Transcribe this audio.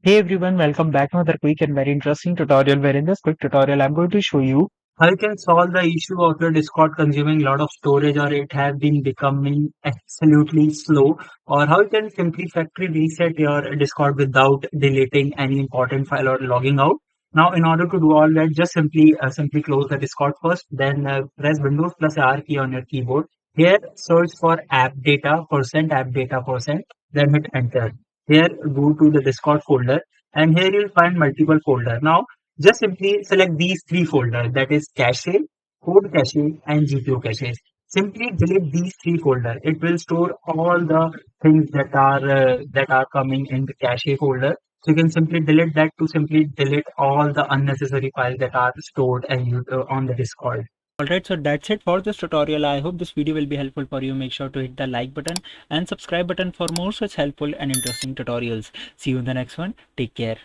Hey everyone, welcome back to another quick and very interesting tutorial where in this quick tutorial I'm going to show you how you can solve the issue of your Discord consuming a lot of storage or it have been becoming absolutely slow, or how you can simply factory reset your Discord without deleting any important file or logging out. Now in order to do all that, just simply close the Discord first, then press Windows plus R key on your keyboard. Here search for app data percent, then hit enter. Here, go to the Discord folder, and here you'll find multiple folder. Now, just simply select these three folders, that is cache, code cache, and GPU caches. Simply delete these three folder. It will store all the things that are coming in the cache folder. So you can simply delete that to simply delete all the unnecessary files that are stored and on the Discord. Alright, so that's it for this tutorial. I hope this video will be helpful for you. Make sure to hit the like button and subscribe button for more such helpful and interesting tutorials. See you in the next one. Take care.